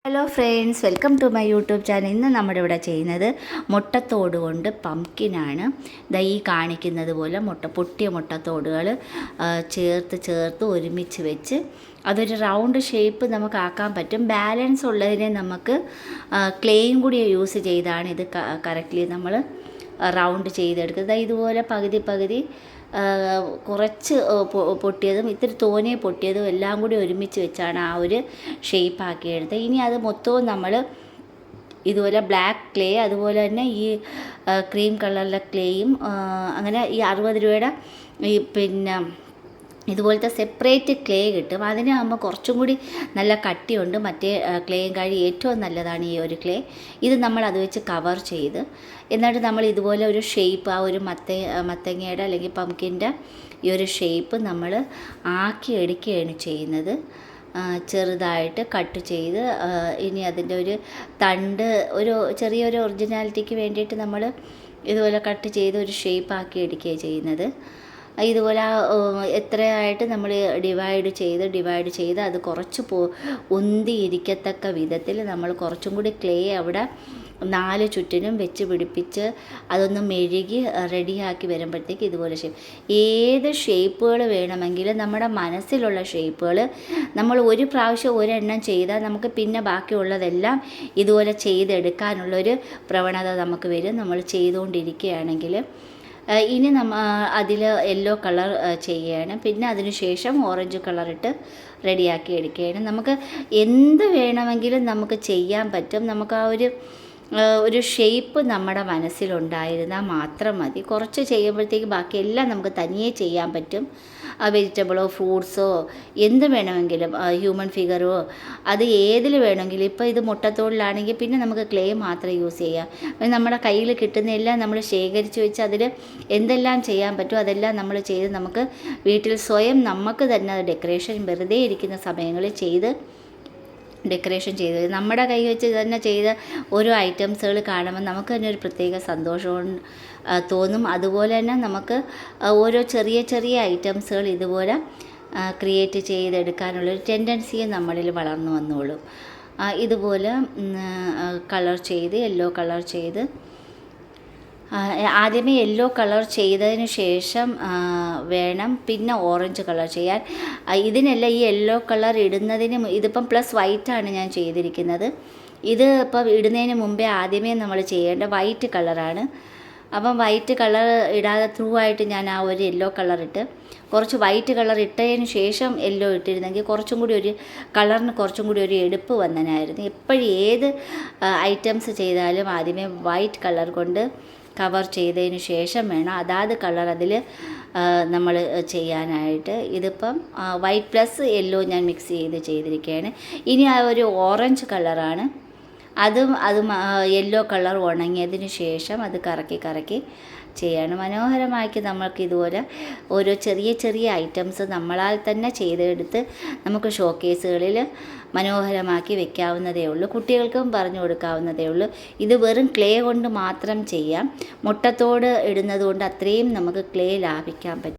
Hello friends, welcome to my YouTube channel. ഇന്ന് നമ്മുടെ ഇവിടെ ചെയ്യുന്നത് മുട്ടത്തോട് കൊണ്ട് പംകിനാണ്. ഈ കാണിക്കുന്നത് പോലെ പൊട്ടിയ മുട്ടത്തോടുകൾ ചേർത്ത് ഒരുമിച്ച് വെച്ച് അതൊരു റൗണ്ട് ഷേപ്പ് നമുക്ക് ആക്കാൻ പറ്റും. ബാലൻസ് ഉള്ളതിനെ നമുക്ക് ക്ലേയും കൂടി യൂസ് ചെയ്താണ് ഇത് കറക്റ്റ്ലി നമ്മൾ റൗണ്ട് ചെയ്തെടുക്കുന്നത്. ഇതുപോലെ പകുതി കുറച്ച് പൊട്ടിയതും ഇത്തിരി തോനെ പൊട്ടിയതും എല്ലാം കൂടി ഒരുമിച്ച് വെച്ചാണ് ആ ഒരു ഷേപ്പ് ആക്കിയെടുത്തത്. ഇനി അത് മൊത്തവും നമ്മൾ ഇതുപോലെ ബ്ലാക്ക് ക്ലേ, അതുപോലെ തന്നെ ഈ ക്രീം കളറിലെ ക്ലേയും, അങ്ങനെ ഈ 60 രൂപയുടെ ഈ ഇതുപോലത്തെ സെപ്പറേറ്റ് ക്ലേ കിട്ടും. അതിനാകുമ്പോൾ കുറച്ചും കൂടി നല്ല കട്ടിയുണ്ട്. മറ്റേ ക്ലേയും കഴി ഏറ്റവും നല്ലതാണ് ഈ ഒരു ക്ലേ. ഇത് നമ്മൾ അത് വെച്ച് കവർ ചെയ്ത് എന്നിട്ട് നമ്മൾ ഇതുപോലെ ഒരു ഷേപ്പ്, ആ ഒരു മത്തങ്ങയുടെ അല്ലെങ്കിൽ പംകിൻ്റെ ഈ ഒരു ഷേപ്പ് നമ്മൾ ആക്കി എടുക്കുകയാണ് ചെയ്യുന്നത്. ചെറുതായിട്ട് കട്ട് ചെയ്ത് ഇനി അതിൻ്റെ ഒരു തണ്ട് ചെറിയൊരു ഒറിജിനാലിറ്റിക്ക് വേണ്ടിയിട്ട് നമ്മൾ ഇതുപോലെ കട്ട് ചെയ്ത് ഒരു ഷേപ്പ് ആക്കി എടുക്കുകയാണ് ചെയ്യുന്നത്. ഇതുപോലെ എത്രയായിട്ട് നമ്മൾ ഡിവൈഡ് ചെയ്ത് അത് കുറച്ച് ഉന്തിയിരിക്കത്തക്ക വിധത്തിൽ നമ്മൾ കുറച്ചും കൂടി ക്ലേ അവിടെ 4 ചുറ്റിനും വെച്ച് പിടിപ്പിച്ച് അതൊന്ന് മെഴുകി റെഡിയാക്കി വരുമ്പോഴത്തേക്ക് ഇതുപോലെ ഷേപ്പ്, ഏത് ഷേപ്പുകൾ വേണമെങ്കിലും നമ്മുടെ മനസ്സിലുള്ള ഷേപ്പുകൾ നമ്മൾ ഒരു പ്രാവശ്യം ഒരെണ്ണം ചെയ്താൽ നമുക്ക് പിന്നെ ബാക്കിയുള്ളതെല്ലാം ഇതുപോലെ ചെയ്തെടുക്കാനുള്ളൊരു പ്രവണത നമുക്ക് വരും നമ്മൾ ചെയ്തുകൊണ്ടിരിക്കുകയാണെങ്കിൽ. ഇനി അതിൽ യെല്ലോ കളർ ചെയ്യുകയാണ്. പിന്നെ അതിന് ശേഷം ഓറഞ്ച് കളറിട്ട് റെഡിയാക്കി എടുക്കുകയാണ്. നമുക്ക് എന്ത് വേണമെങ്കിലും നമുക്ക് ചെയ്യാൻ പറ്റും. നമുക്ക് ആ ഒരു ഷേപ്പ് നമ്മുടെ മനസ്സിലുണ്ടായിരുന്നാൽ മാത്രം മതി. കുറച്ച് ചെയ്യുമ്പോഴത്തേക്ക് ബാക്കിയെല്ലാം നമുക്ക് തനിയെ ചെയ്യാൻ പറ്റും. വെജിറ്റബിളോ ഫ്രൂട്ട്സോ എന്ത് വേണമെങ്കിലും, ഹ്യൂമൻ ഫിഗറോ, അത് ഏതിൽ വേണമെങ്കിലും. ഇപ്പോൾ ഇത് മുട്ടത്തോടിലാണെങ്കിൽ പിന്നെ നമുക്ക് ക്ലേ മാത്രം യൂസ് ചെയ്യാം. നമ്മുടെ കയ്യിൽ കിട്ടുന്നതെല്ലാം നമ്മൾ ശേഖരിച്ച് വെച്ച് അതിൽ എന്തെല്ലാം ചെയ്യാൻ പറ്റുമോ അതെല്ലാം നമ്മൾ ചെയ്ത് നമുക്ക് വീട്ടിൽ സ്വയം നമുക്ക് തന്നെ ഡെക്കറേഷൻ വെറുതെ ഇരിക്കുന്ന സമയങ്ങളിൽ ഡെക്കറേഷൻ ചെയ്ത് നമ്മുടെ കൈ വെച്ച് തന്നെ ചെയ്ത ഓരോ ഐറ്റംസുകൾ കാണുമ്പോൾ നമുക്ക് തന്നെ ഒരു പ്രത്യേക സന്തോഷവും തോന്നും. അതുപോലെ തന്നെ നമുക്ക് ഓരോ ചെറിയ ഐറ്റംസുകൾ ഇതുപോലെ ക്രിയേറ്റ് ചെയ്തെടുക്കാനുള്ളൊരു ടെൻഡൻസിയും നമ്മളിൽ വളർന്നു വന്നോളും. ഇതുപോലെ യെല്ലോ കളർ ചെയ്ത് ആദ്യമേ യെല്ലോ കളർ ചെയ്തതിന് ശേഷം വേണം പിന്നെ ഓറഞ്ച് കളർ ചെയ്യാൻ. ഇതിനെല്ലാം ഈ യെല്ലോ കളർ ഇടുന്നതിന് ഇതിപ്പം പ്ലസ് വൈറ്റാണ് ഞാൻ ചെയ്തിരിക്കുന്നത്. ഇത് ഇപ്പം ഇടുന്നതിന് മുമ്പേ ആദ്യമേ നമ്മൾ ചെയ്യേണ്ട വൈറ്റ് കളറാണ്. അപ്പം വൈറ്റ് കളർ ഇടാതെ ത്രൂ ആയിട്ട് ഞാൻ ആ ഒരു യെല്ലോ കളർ ഇട്ട് കുറച്ച് വൈറ്റ് കളർ ഇട്ടതിന് ശേഷം യെല്ലോ ഇട്ടിരുന്നെങ്കിൽ കളറിന് കുറച്ചും കൂടി ഒരു എടുപ്പ് വന്നനായിരുന്നു. എപ്പോഴും ഏത് ഐറ്റംസ് ചെയ്താലും ആദ്യമേ വൈറ്റ് കളർ കൊണ്ട് കവർ ചെയ്തതിന് ശേഷം വേണം അതാത് കളർ അതിൽ നമ്മൾ ചെയ്യാനായിട്ട്. ഇതിപ്പം വൈറ്റ് പ്ലസ് യെല്ലോ ഞാൻ മിക്സ് ചെയ്തിരിക്കുകയാണ്. ഇനി ആ ഒരു ഓറഞ്ച് കളറാണ്. അതും യെല്ലോ കളർ ഉണങ്ങിയതിന് ശേഷം അത് കറക്കി ചെയ്യാണ്. മനോഹരമാക്കി നമ്മൾക്ക് ഇതുപോലെ ഓരോ ചെറിയ ഐറ്റംസ് നമ്മളാൽ തന്നെ ചെയ്തെടുത്ത് നമുക്ക് ഷോക്കേസുകളിൽ മനോഹരമാക്കി വെക്കാവുന്നതേ ഉള്ളൂ. കുട്ടികൾക്കും പറഞ്ഞു കൊടുക്കാവുന്നതേ ഉള്ളൂ. ഇത് വെറും ക്ലേ കൊണ്ട് മാത്രം ചെയ്യാം. മുട്ടത്തോട് ഇടുന്നത് കൊണ്ട് അത്രയും നമുക്ക് ക്ലേ ലാഭിക്കാൻ പറ്റും.